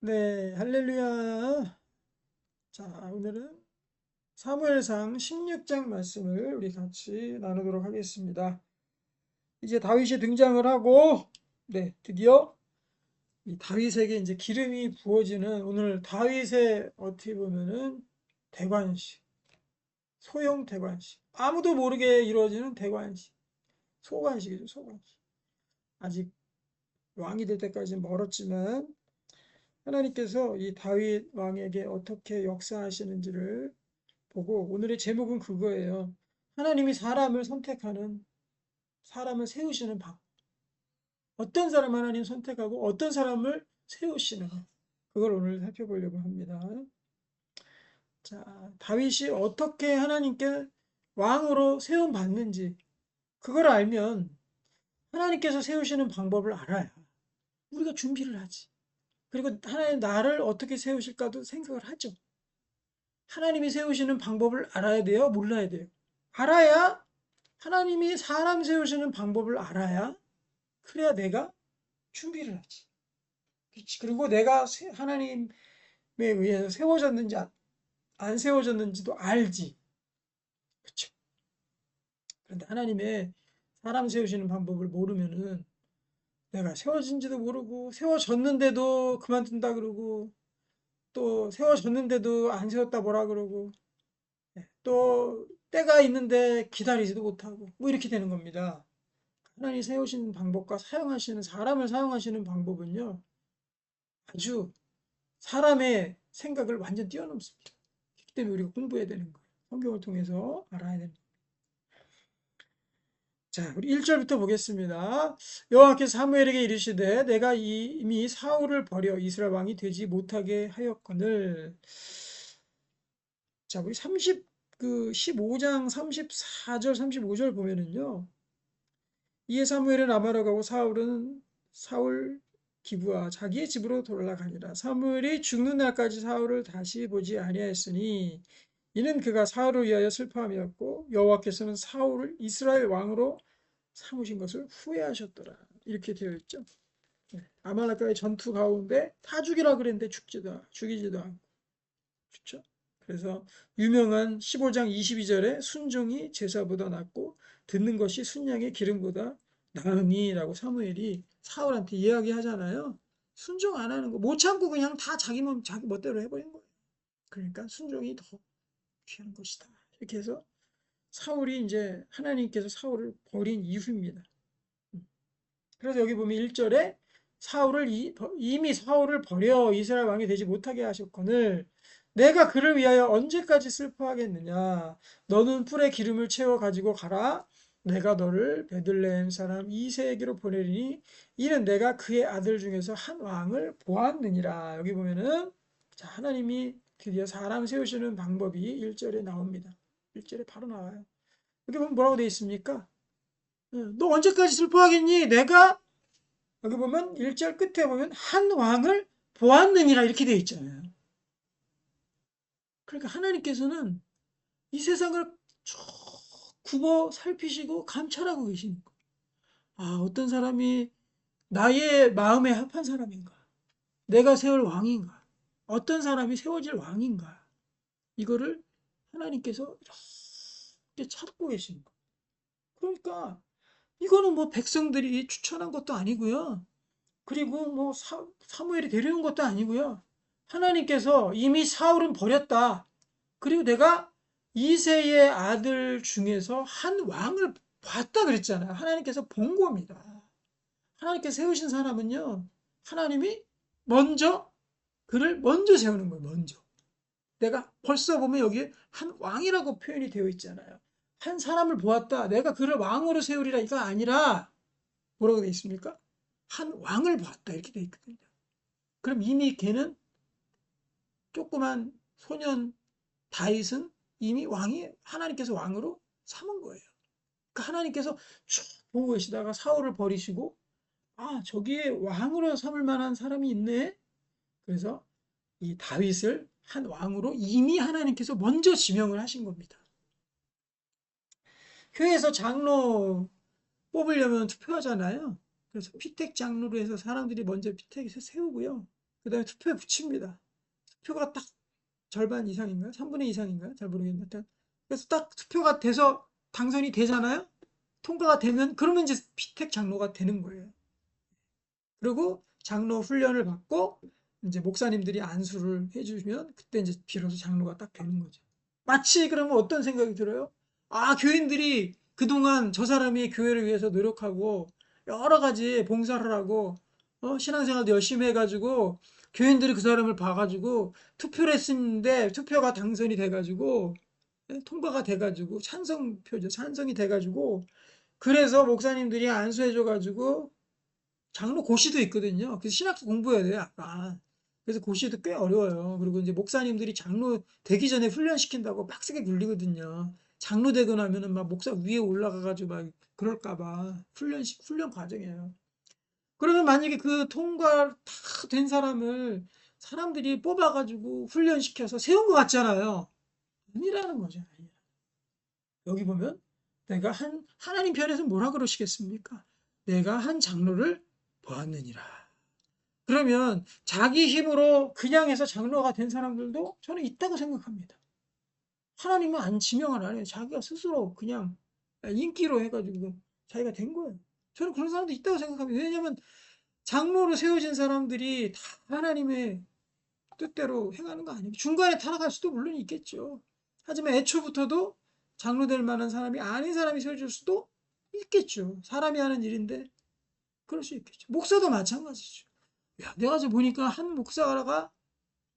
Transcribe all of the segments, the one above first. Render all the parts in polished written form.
네, 할렐루야. 자, 오늘은 사무엘상 16장 말씀을 우리 같이 나누도록 하겠습니다. 이제 다윗이 등장을 하고, 네, 드디어 이 다윗에게 이제 기름이 부어지는 오늘 다윗의 어떻게 보면은 대관식, 소형 대관식, 아무도 모르게 이루어지는 대관식, 소관식이죠, 소관식. 아직 왕이 될 때까지는 멀었지만 하나님께서 이 다윗 왕에게 어떻게 역사하시는지를 보고 오늘의 제목은 그거예요. 하나님이 사람을 선택하는, 사람을 세우시는 방. 어떤 사람 하나님 선택하고 어떤 사람을 세우시는가. 그걸 오늘 살펴보려고 합니다. 자, 다윗이 어떻게 하나님께 왕으로 세움 받는지 그걸 알면 하나님께서 세우시는 방법을 알아야 우리가 준비를 하지. 그리고 하나님 나를 어떻게 세우실까도 생각을 하죠. 하나님이 세우시는 방법을 알아야 돼요? 몰라야 돼요? 알아야 하나님이 사람 세우시는 방법을 알아야 그래야 내가 준비를 하지. 그렇지. 그리고 내가 하나님에 의해서 세워졌는지 안 세워졌는지도 알지. 그렇죠. 그런데 하나님의 사람 세우시는 방법을 모르면은 내가 세워진지도 모르고 세워졌는데도 그만둔다 그러고 또 세워졌는데도 안 세웠다 뭐라 그러고 또 때가 있는데 기다리지도 못하고 뭐 이렇게 되는 겁니다. 하나님 세우시는 방법과 사용하시는 사람을 사용하시는 방법은요. 아주 사람의 생각을 완전 뛰어넘습니다. 그렇기 때문에 우리가 공부해야 되는 거예요. 성경을 통해서 알아야 됩니다. 자, 우리 1절부터 보겠습니다. 여호와께서 사무엘에게 이르시되 내가 이미 사울을 버려 이스라엘 왕이 되지 못하게 하였거늘. 자, 우리 15장 34절 35절 보면은요. 이에 사무엘은 라마로 가고 사울 기브와 자기의 집으로 돌아가니라. 사무엘이 죽는 날까지 사울을 다시 보지 아니하였으니 이는 그가 사울을 위하여 슬퍼함이었고 여호와께서는 사울을 이스라엘 왕으로 삼으신 것을 후회하셨더라. 이렇게 되어 있죠. 아말렉과의 전투 가운데 다 죽이라 그랬는데 죽이지도 않고. 그렇죠? 그래서 유명한 15장 22절에 순종이 제사보다 낫고 듣는 것이 순양의 기름보다 나으니라고 사무엘이 사울한테 이야기하잖아요. 순종 안 하는 거 못 참고 그냥 다 자기 멋대로 해버린 거예요. 그러니까 순종이 더 귀한 것이다. 이렇게 해서 사울이 이제 하나님께서 사울을 버린 이유입니다. 그래서 여기 보면 1절에 이미 사울을 버려 이스라엘 왕이 되지 못하게 하셨거늘 내가 그를 위하여 언제까지 슬퍼하겠느냐. 너는 뿔에 기름을 채워 가지고 가라. 내가 너를 베들레헴 사람 이새에게로 보내리니 이는 내가 그의 아들 중에서 한 왕을 보았느니라. 여기 보면은 자, 하나님이 드디어 사람 세우시는 방법이 1절에 나옵니다. 1절에 바로 나와요. 여기 보면 뭐라고 되어 있습니까? 너 언제까지 슬퍼하겠니? 내가 여기 보면 1절 끝에 보면 한 왕을 보았느니라 이렇게 되어 있잖아요. 그러니까 하나님께서는 이 세상을 쭉 굽어 살피시고 감찰하고 계시는 거예요. 아, 어떤 사람이 나의 마음에 합한 사람인가? 내가 세울 왕인가? 어떤 사람이 세워질 왕인가? 이거를 하나님께서 이렇게 찾고 계시는 거예요. 그러니까 이거는 뭐 백성들이 추천한 것도 아니고요. 그리고 뭐 사무엘이 데려온 것도 아니고요. 하나님께서 이미 사울은 버렸다. 그리고 내가 이새의 아들 중에서 한 왕을 봤다 그랬잖아요. 하나님께서 본 겁니다. 하나님께서 세우신 사람은요. 하나님이 먼저 그를 먼저 세우는 거예요. 먼저. 내가 벌써 보면 여기 한 왕이라고 표현이 되어 있잖아요. 한 사람을 보았다. 내가 그를 왕으로 세우리라 이거 아니라 뭐라고 되어 있습니까? 한 왕을 보았다 이렇게 되어 있거든요. 그럼 이미 걔는 조그만 소년 다윗은 이미 왕이 하나님께서 왕으로 삼은 거예요. 그러니까 하나님께서 쭉 보고 계시다가 사울을 버리시고 아 저기에 왕으로 삼을 만한 사람이 있네. 그래서 이 다윗을 한 왕으로 이미 하나님께서 먼저 지명을 하신 겁니다. 교회에서 장로 뽑으려면 투표하잖아요. 그래서 피택 장로로 해서 사람들이 먼저 피택에서 세우고요. 그다음에 투표에 붙입니다. 투표가 딱 절반 이상인가요? 3분의 2 이상인가요? 잘 모르겠는데. 그래서 딱 투표가 돼서 당선이 되잖아요? 통과가 되면, 그러면 이제 피택 장로가 되는 거예요. 그리고 장로 훈련을 받고, 이제 목사님들이 안수를 해주면, 그때 이제 비로소 장로가 딱 되는 거죠. 마치 그러면 어떤 생각이 들어요? 아, 교인들이 그동안 저 사람이 교회를 위해서 노력하고, 여러 가지 봉사를 하고, 신앙생활도 열심히 해가지고, 교인들이 그 사람을 봐가지고, 투표를 했는데, 투표가 당선이 돼가지고, 통과가 돼가지고, 찬성표죠. 찬성이 돼가지고, 그래서 목사님들이 안수해줘가지고, 장로 고시도 있거든요. 그래서 신학도 공부해야 돼요, 약간. 그래서 고시도 꽤 어려워요. 그리고 이제 목사님들이 장로 되기 전에 훈련시킨다고 빡세게 굴리거든요. 장로 되고 나면은 막 목사 위에 올라가가지고 막 그럴까 봐. 훈련 과정이에요. 그러면 만약에 그 통과 다 된 사람을 사람들이 뽑아가지고 훈련시켜서 세운 것 같잖아요. 아니라는 거죠. 아니라. 여기 보면 내가 하나님 편에서 뭐라 그러시겠습니까? 내가 한 장로를 보았느니라. 그러면 자기 힘으로 그냥 해서 장로가 된 사람들도 저는 있다고 생각합니다. 하나님은 안 지명을 안 해요. 자기가 스스로 그냥 인기로 해가지고 자기가 된 거예요. 저는 그런 사람도 있다고 생각합니다. 왜냐하면 장로로 세워진 사람들이 다 하나님의 뜻대로 행하는 거 아니에요. 중간에 타락할 수도 물론 있겠죠. 하지만 애초부터도 장로 될 만한 사람이 아닌 사람이 세워질 수도 있겠죠. 사람이 하는 일인데 그럴 수 있겠죠. 목사도 마찬가지죠. 야, 내가 지금 보니까 한 목사가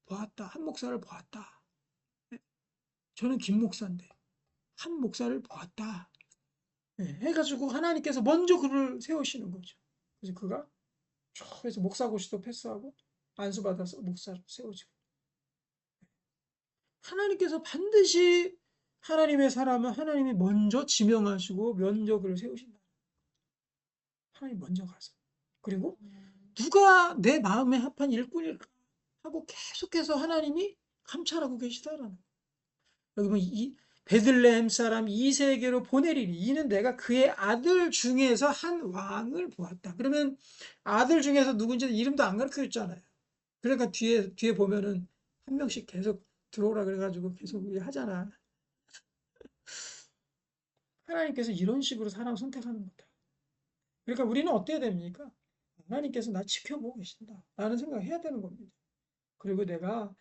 보았다. 한 목사를 보았다. 저는 김 목사인데 한 목사를 보았다. 해가지고 하나님께서 먼저 그를 세우시는 거죠. 그래서 그가 쭉 해서 목사고시도 패스하고 안수받아서 목사로 세워지고 하나님께서 반드시 하나님의 사람은 하나님이 먼저 지명하시고 면접을 세우신다. 하나님 먼저 가서. 그리고 누가 내 마음에 합한 일꾼일까 하고 계속해서 하나님이 감찰하고 계시다라는 거예요. 여기 보면 이 베들레헴 사람 이세게로 보내리니 이는 내가 그의 아들 중에서 한 왕을 보았다. 그러면 아들 중에서 누군지 이름도 안 가르쳐 줬잖아요. 그러니까 뒤에 보면은 한 명씩 계속 들어오라 그래가지고 계속 하잖아. 하나님께서 이런 식으로 사람 선택하는 거다. 그러니까 우리는 어때야 됩니까? 하나님께서 나 지켜보고 계신다. 라는 생각을 해야 되는 겁니다. 그리고 내가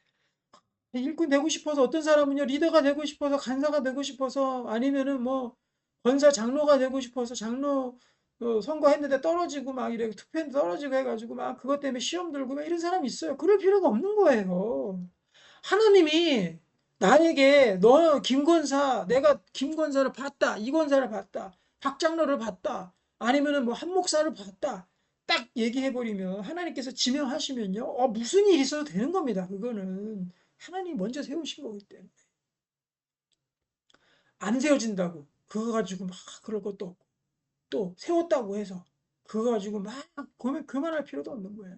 일꾼 되고 싶어서 어떤 사람은요, 리더가 되고 싶어서 간사가 되고 싶어서 아니면은 뭐 권사 장로가 되고 싶어서 장로 선거했는데 떨어지고 막 이래 투표했는데 떨어지고 해가지고 막 그것 때문에 시험 들고 막 이런 사람이 있어요. 그럴 필요가 없는 거예요. 하나님이 나에게 너 김권사 내가 김권사를 봤다 이권사를 봤다 박장로를 봤다 아니면은 뭐 한목사를 봤다 딱 얘기해버리면 하나님께서 지명하시면요 무슨 일이 있어도 되는 겁니다. 그거는 하나님이 먼저 세우신 거기 때문에 안 세워진다고 그거 가지고 막 그럴 것도 없고 또 세웠다고 해서 그거 가지고 막 그만할 필요도 없는 거예요.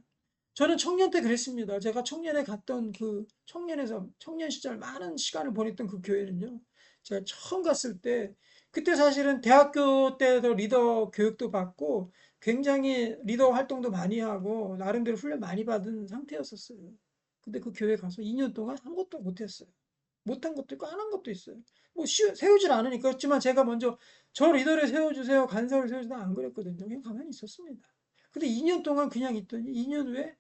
저는 청년 때 그랬습니다. 제가 청년에 갔던 그 청년에서 청년 시절 많은 시간을 보냈던 그 교회는요. 제가 처음 갔을 때 그때 사실은 대학교 때도 리더 교육도 받고 굉장히 리더 활동도 많이 하고 나름대로 훈련 많이 받은 상태였었어요. 근데 그 교회 가서 2년 동안 아무것도 못했어요. 못한 것도 있고 안 한 것도 있어요. 뭐 세우질 않으니까 그렇지만 제가 먼저 저 리더를 세워주세요. 간사를 세워주세요. 안 그랬거든요. 그냥 가만히 있었습니다. 근데 2년 동안 그냥 있더니 2년 후에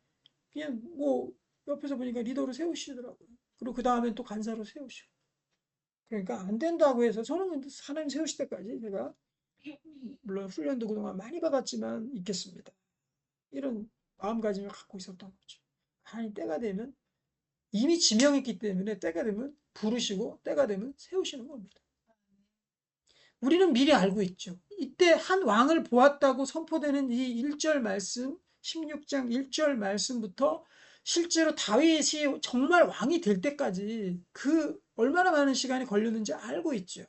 그냥 뭐 옆에서 보니까 리더로 세우시더라고요. 그리고 그 다음엔 또 간사로 세우시고. 그러니까 안 된다고 해서 저는 근데 하나님 세우실 때까지 제가 물론 훈련도 그동안 많이 받았지만 있겠습니다. 이런 마음가짐을 갖고 있었던 거죠. 하나님 때가 되면 이미 지명했기 때문에 때가 되면 부르시고 때가 되면 세우시는 겁니다. 우리는 미리 알고 있죠. 이때 한 왕을 보았다고 선포되는 이 1절 말씀, 16장 1절 말씀부터 실제로 다윗이 정말 왕이 될 때까지 그 얼마나 많은 시간이 걸렸는지 알고 있죠.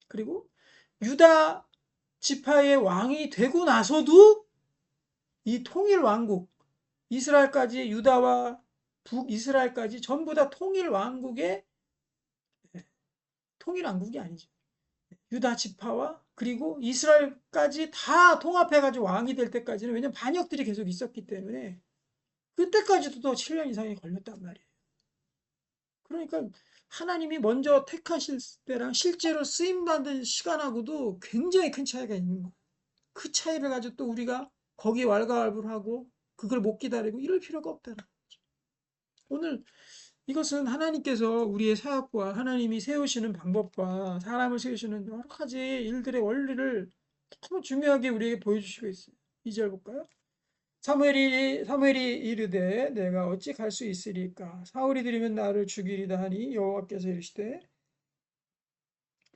그리고 유다 지파의 왕이 되고 나서도 이 통일 왕국, 이스라엘까지 유다와 북이스라엘까지 전부 다 통일 왕국의 통일 왕국이 아니죠. 유다 지파와 그리고 이스라엘까지 다 통합해가지고 왕이 될 때까지는 왜냐면 반역들이 계속 있었기 때문에 그때까지도 또 7년 이상이 걸렸단 말이에요. 그러니까 하나님이 먼저 택하실 때랑 실제로 쓰임받은 시간하고도 굉장히 큰 차이가 있는 거예요. 그 차이를 가지고 또 우리가 거기에 왈가왈부하고 그걸 못 기다리고 이럴 필요가 없다는 거죠. 오늘 이것은 하나님께서 우리의 사역과 하나님이 세우시는 방법과 사람을 세우시는 여러 가지 일들의 원리를 너무 중요하게 우리에게 보여주시고 있어요. 2절 볼까요? 사무엘이 이르되 내가 어찌 갈 수 있으리까 사울이 들이면 나를 죽이리다 하니 여호와께서 이르시되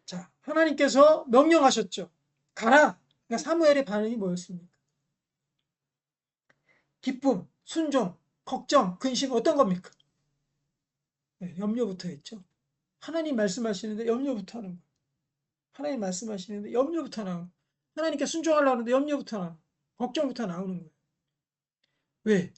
자 하나님께서 명령하셨죠. 가라. 그러니까 사무엘의 반응이 뭐였습니까? 기쁨, 순종, 걱정, 근심 어떤 겁니까? 네, 염려부터 했죠. 하나님 말씀하시는데 염려부터 하는 거예요. 하나님 말씀하시는데 염려부터 나오고 하나님께 순종하려고 하는데 염려부터 나오고 걱정부터 나오는 거예요. 왜?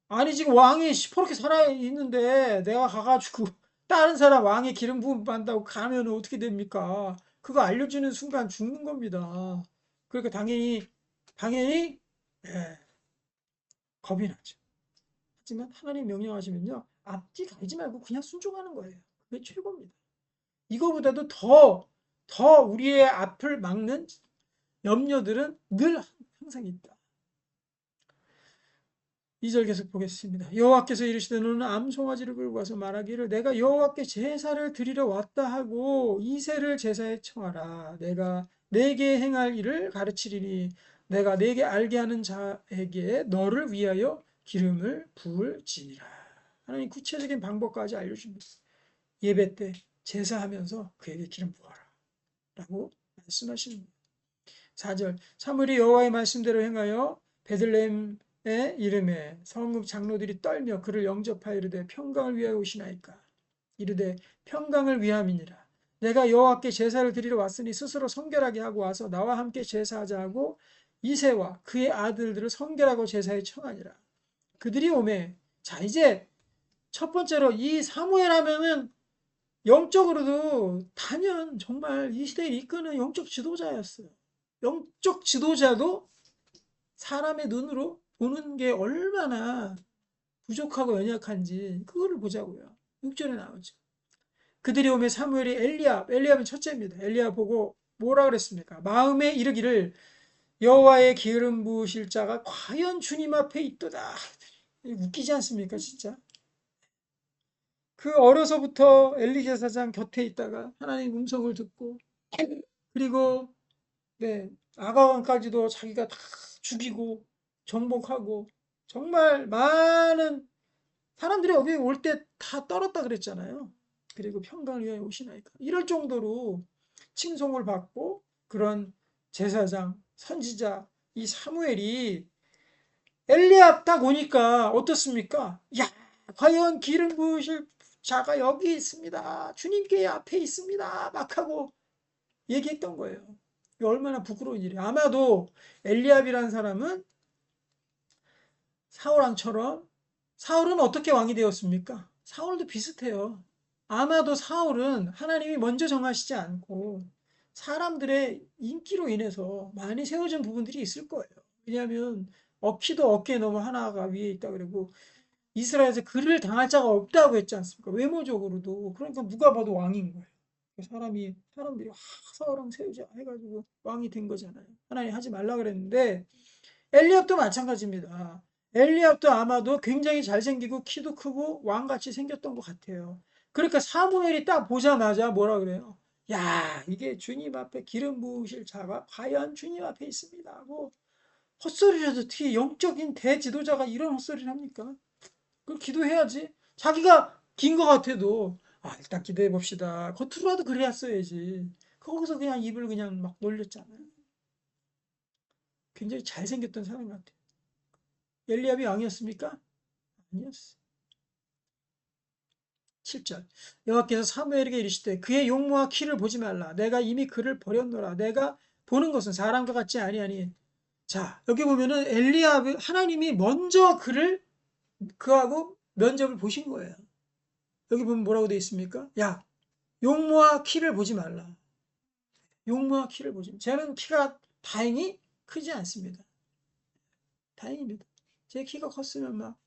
아니 지금 왕이 시퍼렇게 살아있는데 내가 가가지고 다른 사람 왕의 기름 부음 받는다고 가면 어떻게 됩니까? 그거 알려주는 순간 죽는 겁니다. 그러니까 당연히 예, 겁이 나죠. 하지만 하나님 명령하시면요 앞뒤 가리지 말고 그냥 순종하는 거예요. 그게 최고입니다. 이거보다도 더 우리의 앞을 막는 염려들은 늘 항상 있다. 2절 계속 보겠습니다. 여호와께서 이르시되 너는 암송아지를 끌고 와서 말하기를 내가 여호와께 제사를 드리러 왔다 하고 이새를 제사에 청하라. 내가 내게 행할 일을 가르치리니 내가 내게 알게 하는 자에게 너를 위하여 기름을 부을지니라. 하나님 구체적인 방법까지 알려줍니다. 예배 때 제사하면서 그에게 기름 부어라 라고 말씀하시는 거예요. 4절 사무엘이 여호와의 말씀대로 행하여 베들레헴의 이름에 성읍 장로들이 떨며 그를 영접하여 이르되 평강을 위하여 오시나이까 이르되 평강을 위함이니라 내가 여호와께 제사를 드리러 왔으니 스스로 성결하게 하고 와서 나와 함께 제사하자 하고 이새와 그의 아들들을 성결하고 제사에 청하니라 그들이 오매 자 이제 첫 번째로 이 사무엘 하면은 영적으로도 단연 정말 이 시대를 이끄는 영적 지도자였어요. 영적 지도자도 사람의 눈으로 보는 게 얼마나 부족하고 연약한지 그거를 보자고요. 6절에 나오죠. 그들이 오면 사무엘이 엘리압은 첫째입니다. 엘리압 보고 뭐라 그랬습니까? 마음에 이르기를 여호와의 기름 부으실 자가 과연 주님 앞에 있도다. 웃기지 않습니까, 진짜? 그 어려서부터 엘리 제사장 곁에 있다가 하나님 음성을 듣고 그리고 네, 아가왕까지도 자기가 다 죽이고 정복하고 정말 많은 사람들이 여기 올 때 다 떨었다 그랬잖아요. 그리고 평강을 위하여 오시나이까. 이럴 정도로 칭송을 받고 그런 제사장, 선지자 이 사무엘이 엘리압 딱 오니까 어떻습니까? 야, 과연 기름 부으실 자가 여기 있습니다. 주님께 앞에 있습니다. 막 하고 얘기했던 거예요. 얼마나 부끄러운 일이에요. 아마도 엘리압이라는 사람은 사울왕처럼 사울은 어떻게 왕이 되었습니까? 사울도 비슷해요. 아마도 사울은 하나님이 먼저 정하시지 않고 사람들의 인기로 인해서 많이 세워진 부분들이 있을 거예요. 왜냐하면 어키도 어깨에 너무 하나가 위에 있다 그러고 이스라엘에서 그를 당할 자가 없다고 했지 않습니까? 외모적으로도. 그러니까 누가 봐도 왕인 거예요. 사람들이 사울왕 세우자 해가지고 왕이 된 거잖아요. 하나님 하지 말라 그랬는데 엘리압도 마찬가지입니다. 엘리압도 아마도 굉장히 잘생기고 키도 크고 왕같이 생겼던 것 같아요. 그러니까 사무엘이 딱 보자마자 뭐라 그래요? 야, 이게 주님 앞에 기름 부으실 자가 과연 주님 앞에 있습니다 하고 헛소리라도 어떻게 영적인 대지도자가 이런 헛소리를 합니까? 그 기도해야지. 자기가 긴 것 같아도 일단 기도해 봅시다. 겉으로라도 그래야써야지. 거기서 그냥 입을 그냥 막 놀렸잖아요. 굉장히 잘생겼던 사람 같아요. 엘리압이 왕이었습니까? 아니었어. 7절 여호와께서 사무엘에게 이르시되 그의 용모와 키를 보지 말라. 내가 이미 그를 버렸노라. 내가 보는 것은 사람과 같지 아니하니. 자 여기 보면은 엘리압 하나님이 먼저 그하고 면접을 보신 거예요. 여기 보면 뭐라고 되어 있습니까? 야 용모와 키를 보지 말라. 용모와 키를 보지. 저는 키가 다행히 크지 않습니다. 다행입니다. 제 키가 컸으면 막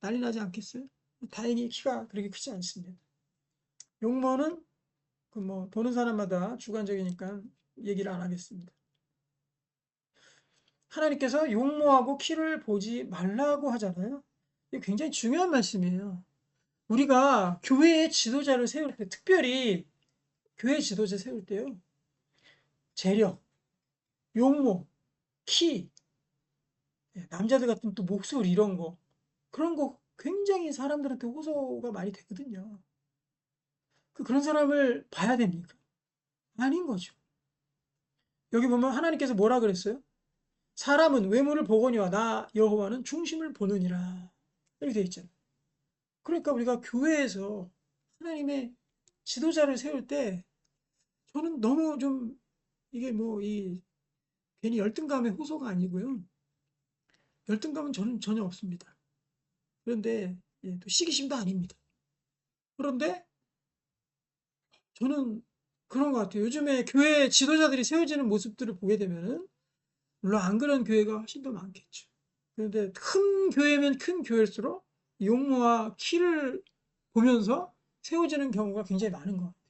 난리 나지 않겠어요? 다행히 키가 그렇게 크지 않습니다. 용모는 그 뭐 보는 사람마다 주관적이니까 얘기를 안 하겠습니다. 하나님께서 용모하고 키를 보지 말라고 하잖아요. 이게 굉장히 중요한 말씀이에요. 우리가 교회의 지도자를 세울 때, 특별히 교회 지도자 세울 때요, 재력, 용모, 키, 남자들 같은 또 목소리 이런 거, 그런 거 굉장히 사람들한테 호소가 많이 되거든요. 그런 사람을 봐야 됩니까? 아닌 거죠. 여기 보면 하나님께서 뭐라 그랬어요? 사람은 외모를 보거니와 나 여호와는 중심을 보느니라. 이렇게 되어 있잖아요. 그러니까 우리가 교회에서 하나님의 지도자를 세울 때 저는 너무 좀 이게 뭐 이 괜히 열등감의 호소가 아니고요. 열등감은 저는 전혀 없습니다. 그런데 또 시기심도 아닙니다. 그런데 저는 그런 것 같아요. 요즘에 교회 지도자들이 세워지는 모습들을 보게 되면은 물론 안 그런 교회가 훨씬 더 많겠죠. 그런데 큰 교회면 큰 교회일수록 용모와 키를 보면서 세워지는 경우가 굉장히 많은 것 같아요.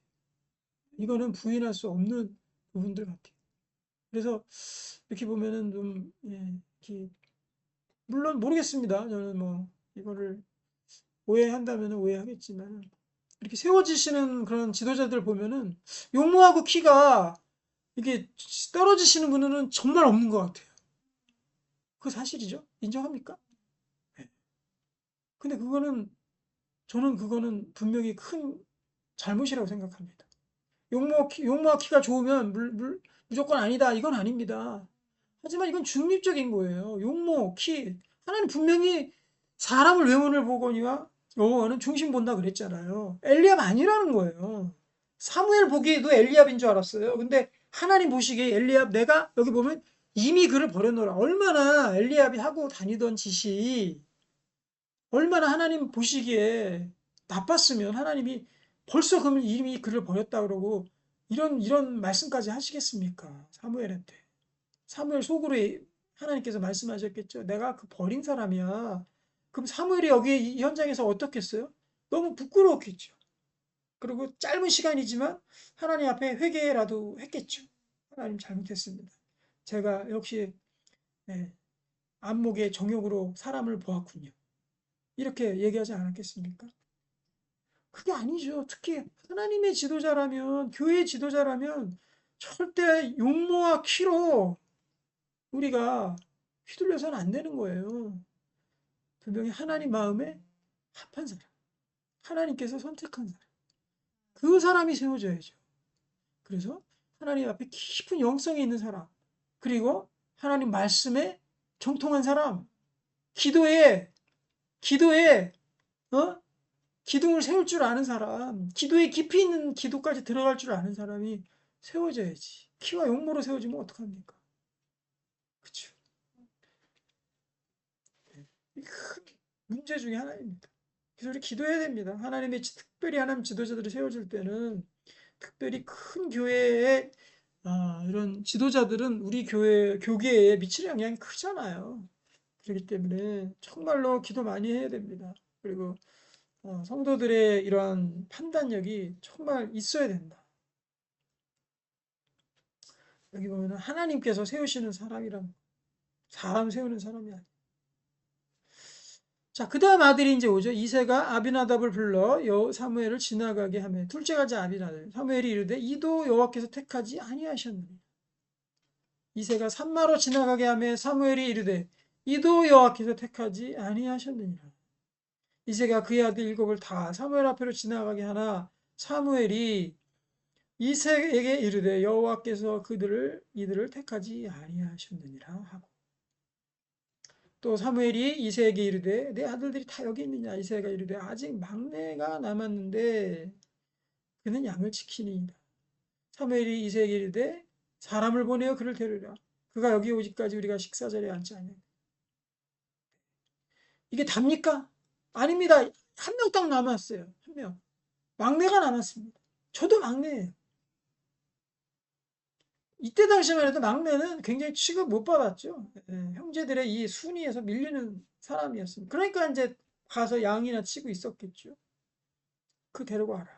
이거는 부인할 수 없는 부분들 같아요. 그래서 이렇게 보면은 좀 이렇게 물론 모르겠습니다. 저는 뭐 이거를 오해한다면 오해하겠지만 이렇게 세워지시는 그런 지도자들 보면은 용모하고 키가 이게 떨어지시는 분은 정말 없는 것 같아요. 그거 사실이죠? 인정합니까? 네. 근데 저는 그거는 분명히 큰 잘못이라고 생각합니다. 용모와 키가 좋으면 무조건 아니다. 이건 아닙니다. 하지만 이건 중립적인 거예요. 용모, 키. 하나님 분명히 사람을 외모를 보거니와 여호와는 중심 본다 그랬잖아요. 엘리압 아니라는 거예요. 사무엘 보기에도 엘리압인 줄 알았어요. 근데 하나님 보시기에 엘리압 내가 여기 보면 이미 그를 버려놓으라. 얼마나 엘리압이 하고 다니던 짓이 얼마나 하나님 보시기에 나빴으면 하나님이 벌써 그러면 이미 그를 버렸다 그러고 이런 말씀까지 하시겠습니까? 사무엘한테. 사무엘 속으로 하나님께서 말씀하셨겠죠. 내가 그 버린 사람이야. 그럼 사무엘이 여기 이 현장에서 어떻겠어요? 너무 부끄러웠겠죠. 그리고 짧은 시간이지만 하나님 앞에 회개라도 했겠죠. 하나님 잘못했습니다. 제가 역시 예, 안목의 정욕으로 사람을 보았군요. 이렇게 얘기하지 않았겠습니까? 그게 아니죠. 특히 하나님의 지도자라면, 교회의 지도자라면 절대 용모와 키로 우리가 휘둘려서는 안 되는 거예요. 분명히 하나님 마음에 합한 사람, 하나님께서 선택한 사람, 그 사람이 세워져야죠. 그래서 하나님 앞에 깊은 영성이 있는 사람, 그리고 하나님 말씀에 정통한 사람, 기도에, 기도에, 어? 기둥을 세울 줄 아는 사람, 기도에 깊이 있는 기도까지 들어갈 줄 아는 사람이 세워져야지. 키와 용모로 세워지면 어떡합니까? 그쵸? 큰 문제 중에 하나입니다. 그래서 우리 기도해야 됩니다. 하나님의 특별히 하나님 지도자들이 세워질 때는 특별히 큰 교회의 이런 지도자들은 우리 교계에 미치는 영향이 크잖아요. 그렇기 때문에 정말로 기도 많이 해야 됩니다. 그리고 성도들의 이러한 판단력이 정말 있어야 된다. 여기 보면 하나님께서 세우시는 사람이란 사람 세우는 사람이 아니에요. 자, 그 다음 아들이 이제 오죠. 이새가 아비나답을 불러 사무엘을 지나가게 하며 둘째 가자 아비나답. 사무엘이 이르되 이도 여호와께서 택하지 아니하셨느니. 이새가 산마로 지나가게 하며 사무엘이 이르되 이도 여호와께서 택하지 아니하셨느니라. 이새가 그의 아들 일곱을 다 사무엘 앞으로 지나가게 하나 사무엘이 이새에게 이르되 여호와께서 이들을 택하지 아니하셨느니라 하고 또 사무엘이 이새에게 이르되 내 아들들이 다 여기 있느냐 이새가 이르되 아직 막내가 남았는데 그는 양을 지키니이다. 사무엘이 이새에게 이르되 사람을 보내어 그를 데려라. 그가 여기 오기까지 우리가 식사 자리에 앉지 않냐. 이게 답니까? 아닙니다. 한 명 딱 남았어요. 한 명. 막내가 남았습니다. 저도 막내예요. 이때 당시만 해도 막내는 굉장히 취급 못 받았죠. 형제들의 이 순위에서 밀리는 사람이었습니다. 그러니까 이제 가서 양이나 치고 있었겠죠. 그 데리고 와라.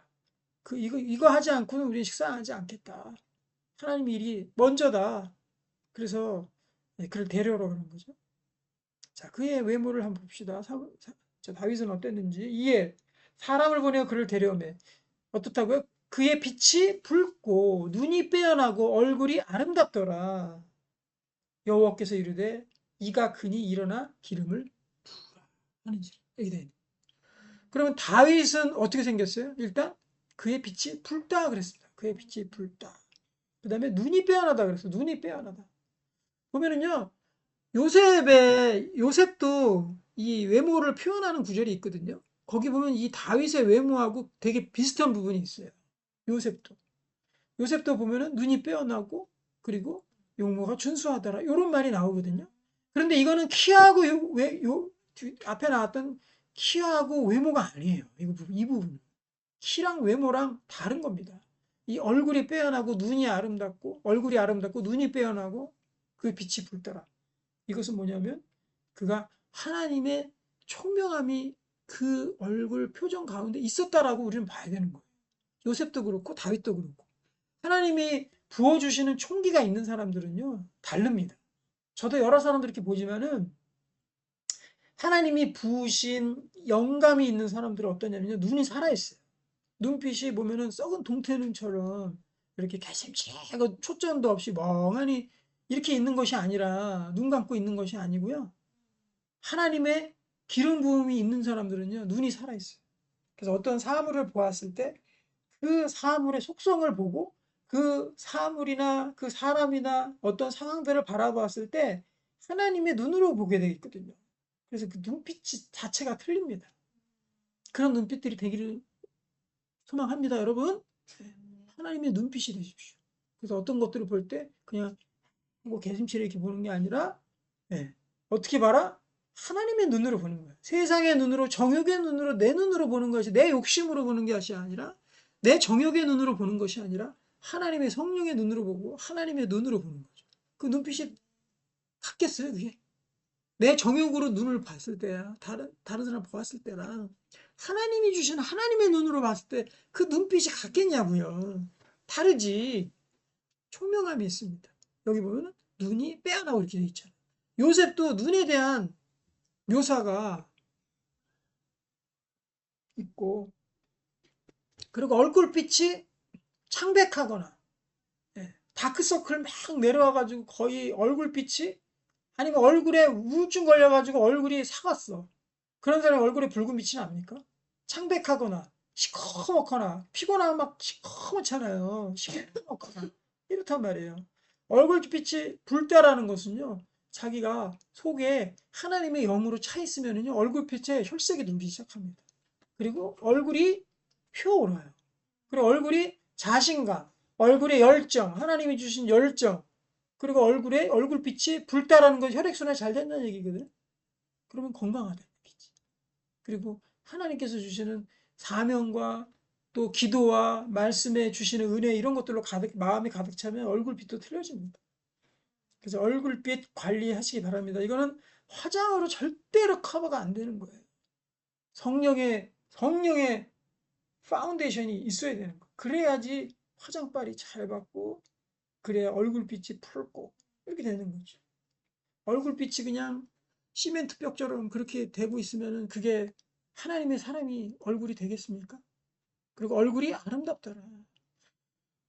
이거 하지 않고는 우리 식사하지 않겠다. 하나님 일이 먼저다. 그래서 그를 데려오라 그런 거죠. 자, 그의 외모를 한번 봅시다. 자, 다윗은 어땠는지. 이에 사람을 보내어 그를 데려오매. 어떻다고요? 그의 빛이 붉고 눈이 빼어나고 얼굴이 아름답더라. 여호와께서 이르되 이가 그니 일어나 기름을 부으라 하는지. 여기 돼. 그러면 다윗은 어떻게 생겼어요? 일단 그의 빛이 붉다 그랬습니다. 그의 빛이 붉다. 그 다음에 눈이 빼어나다 그랬어요. 눈이 빼어나다. 보면은요, 요셉도 이 외모를 표현하는 구절이 있거든요. 거기 보면 이 다윗의 외모하고 되게 비슷한 부분이 있어요. 요셉도. 요셉도 보면은 눈이 빼어나고, 그리고 용모가 준수하더라. 이런 말이 나오거든요. 그런데 이거는 키하고 앞에 나왔던 키하고 외모가 아니에요. 이 부분은. 키랑 외모랑 다른 겁니다. 이 얼굴이 빼어나고 얼굴이 아름답고 눈이 빼어나고 그 빛이 붉더라. 이것은 뭐냐면 그가 하나님의 총명함이 그 얼굴 표정 가운데 있었다라고 우리는 봐야 되는 거예요. 요셉도 그렇고 다윗도 그렇고 하나님이 부어주시는 총기가 있는 사람들은요 다릅니다. 저도 여러 사람들 이렇게 보지만은 하나님이 부으신 영감이 있는 사람들은 어떠냐면요 눈이 살아있어요. 눈빛이 보면은 썩은 동태눈처럼 이렇게 개슴치하고 초점도 없이 멍하니 이렇게 있는 것이 아니라 눈 감고 있는 것이 아니고요. 하나님의 기름 부음이 있는 사람들은요 눈이 살아있어요. 그래서 어떤 사물을 보았을 때 그 사물의 속성을 보고 그 사물이나 그 사람이나 어떤 상황들을 바라보았을 때 하나님의 눈으로 보게 되어 있거든요. 그래서 그 눈빛 자체가 틀립니다. 그런 눈빛들이 되기를 소망합니다, 여러분. 네. 하나님의 눈빛이 되십시오. 그래서 어떤 것들을 볼 때 그냥 뭐 개심치레 이렇게 보는 게 아니라 네. 어떻게 봐라? 하나님의 눈으로 보는 거예요. 세상의 눈으로, 정욕의 눈으로, 내 눈으로 보는 것이 내 욕심으로 보는 것이 아니라 내 정욕의 눈으로 보는 것이 아니라 하나님의 성령의 눈으로 보고 하나님의 눈으로 보는 거죠. 그 눈빛이 같겠어요, 그게? 내 정욕으로 눈을 봤을 때야, 다른 사람 보았을 때랑 하나님이 주신 하나님의 눈으로 봤을 때 그 눈빛이 같겠냐고요. 다르지. 총명함이 있습니다. 여기 보면 눈이 빼어나고 이렇게 돼 있잖아요. 요셉도 눈에 대한 묘사가 있고, 그리고 얼굴빛이 창백하거나, 다크서클 막 내려와가지고 거의 얼굴빛이, 아니면 얼굴에 우울증 걸려가지고 얼굴이 사갔어. 그런 사람이 얼굴에 붉은 빛이 납니까? 창백하거나, 시커멓거나, 피곤하면 막 시커멓잖아요. 시커멓거나. 이렇단 말이에요. 얼굴빛이 붉다라는 것은요, 자기가 속에 하나님의 영으로 차 있으면요, 얼굴빛에 혈색이 돌기 시작합니다. 그리고 얼굴이 표울어요. 그리고 얼굴이 자신감, 얼굴의 열정, 하나님이 주신 열정, 그리고 얼굴빛이 붉다라는 건 혈액순환이 잘 된다는 얘기거든. 그러면 건강하다는 얘기지. 그리고 하나님께서 주시는 사명과 또 기도와 말씀에 주시는 은혜 이런 것들로 마음이 가득 차면 얼굴빛도 틀려집니다. 그래서 얼굴빛 관리하시기 바랍니다. 이거는 화장으로 절대로 커버가 안 되는 거예요. 성령의 파운데이션이 있어야 되는 거예요. 그래야지 화장빨이 잘 받고, 그래야 얼굴빛이 붉고, 이렇게 되는 거죠. 얼굴빛이 그냥 시멘트 벽처럼 그렇게 되고 있으면 그게 하나님의 사람이 얼굴이 되겠습니까? 그리고 얼굴이 아름답더라.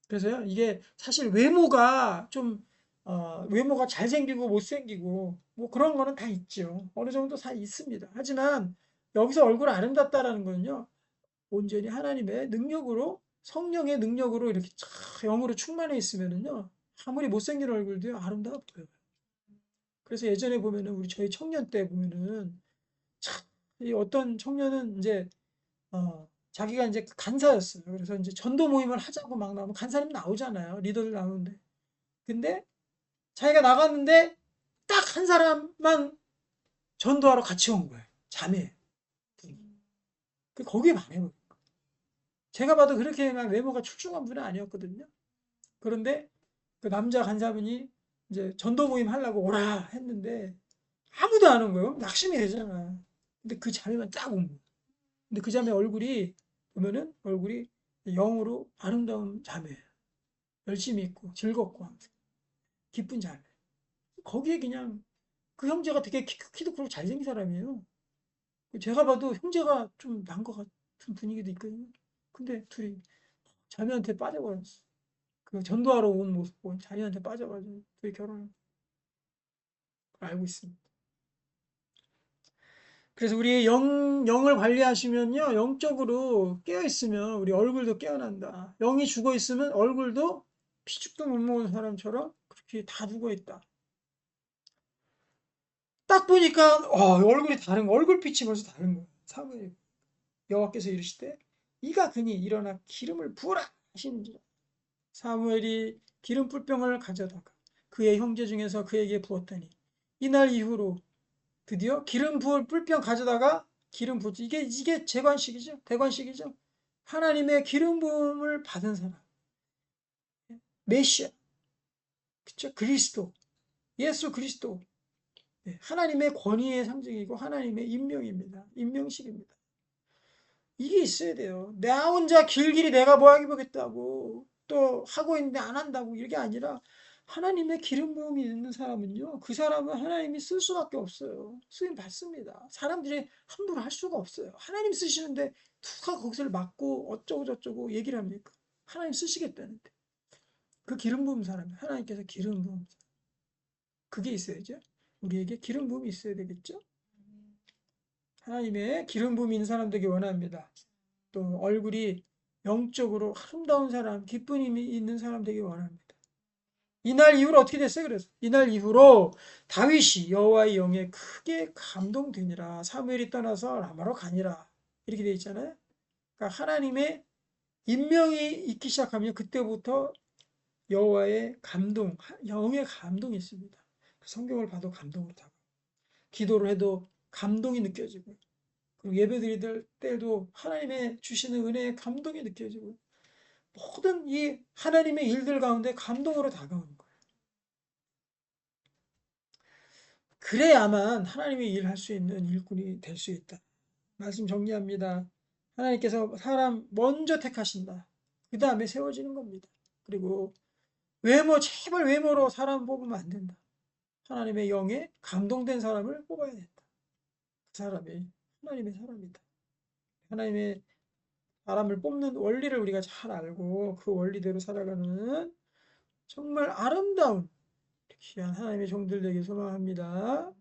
그래서요, 이게 사실 외모가 잘생기고 못생기고, 뭐 그런 거는 다 있죠. 어느 정도 다 있습니다. 하지만 여기서 얼굴 아름답다라는 거는요, 온전히 하나님의 능력으로, 성령의 능력으로 이렇게 영으로 충만해 있으면은요, 아무리 못생긴 얼굴도요, 아름다워 보여요. 그래서 예전에 보면은, 저희 청년 때 보면은, 참, 이 어떤 청년은 이제, 자기가 이제 간사였어요. 그래서 이제 전도 모임을 하자고 막 나오면 간사님 나오잖아요. 리더들 나오는데. 근데 자기가 나갔는데 딱 한 사람만 전도하러 같이 온 거예요. 자매. 거기에 반해버린 거예요. 제가 봐도 그렇게 막 외모가 출중한 분은 아니었거든요. 그런데 그 남자 간사분이 이제 전도 모임 하려고 오라 했는데 아무도 안 온 거예요. 낙심이 되잖아. 근데 그 자매만 딱 온 거예요. 근데 그 자매 얼굴이 보면은 얼굴이 영으로 아름다운 자매예요. 열심히 있고 즐겁고 항상 기쁜 자매. 거기에 그냥 그 형제가 되게 키도 크고 잘생긴 사람이에요. 제가 봐도 형제가 좀 난 것 같은 분위기도 있거든요. 근데 둘이 자매한테 빠져버렸어. 그 전도하러 온 모습 보고 자매한테 빠져가지고 둘이 결혼을 알고 있습니다. 그래서 우리 영을 관리하시면요, 영적으로 깨어있으면 우리 얼굴도 깨어난다. 영이 죽어있으면 얼굴도 피죽도 못 먹은 사람처럼 그렇게 다 죽어있다. 딱 보니까 얼굴이 다른 거, 얼굴빛이 벌써 다른 거예요. 사무엘 여호와께서 이르시되 이가 그니 일어나 기름을 부으라 하시는지라. 사무엘이 기름 불병을 가져다가 그의 형제 중에서 그에게 부었더니 이날 이후로 드디어 기름 부을 뿔병 가져다가 기름 부지. 이게 재관식이죠. 대관식이죠. 하나님의 기름 부음을 받은 사람. 메시아. 그쵸? 그리스도. 예수 그리스도. 네, 하나님의 권위의 상징이고 하나님의 임명입니다. 임명식입니다. 이게 있어야 돼요. 나 혼자 길길이 내가 뭐 하겠다고 또 하고 있는데 안 한다고 이게 아니라 하나님의 기름 부음이 있는 사람은요. 그 사람은 하나님이 쓸 수밖에 없어요. 쓰임 받습니다. 사람들이 함부로 할 수가 없어요. 하나님 쓰시는데 누가 거기서 막고 어쩌고 저쩌고 얘기를 합니까? 하나님 쓰시겠다는데. 그 기름 부음 사람이 하나님께서 기름 부음 그게 있어야죠. 우리에게 기름 부음이 있어야 되겠죠? 하나님의 기름 부음이 있는 사람 되기 원합니다. 또 얼굴이 영적으로 아름다운 사람, 기쁨이 있는 사람 되기 원합니다. 이날 이후로 어떻게 됐어요? 그래서 이날 이후로 다윗이 여호와의 영에 크게 감동되니라. 사무엘이 떠나서 라마로 가니라. 이렇게 돼 있잖아요. 그러니까 하나님의 임명이 있기 시작하면 그때부터 여호와의 감동, 영의 감동이 있습니다. 성경을 봐도 감동으로 다가 기도를 해도 감동이 느껴지고 그리고 예배 드릴 때도 하나님의 주시는 은혜의 감동이 느껴지고 모든 이 하나님의 일들 가운데 감동으로 다가오는 거예요. 그래야만 하나님의 일을 할 수 있는 일꾼이 될 수 있다. 말씀 정리합니다. 하나님께서 사람 먼저 택하신다. 그 다음에 세워지는 겁니다. 그리고 제발 외모로 사람 뽑으면 안 된다. 하나님의 영에 감동된 사람을 뽑아야 된다. 그 사람이 하나님의 사람이다. 하나님의 사람을 뽑는 원리를 우리가 잘 알고 그 원리대로 살아가는 정말 아름다운 귀한 하나님의 종들 되길 소망합니다.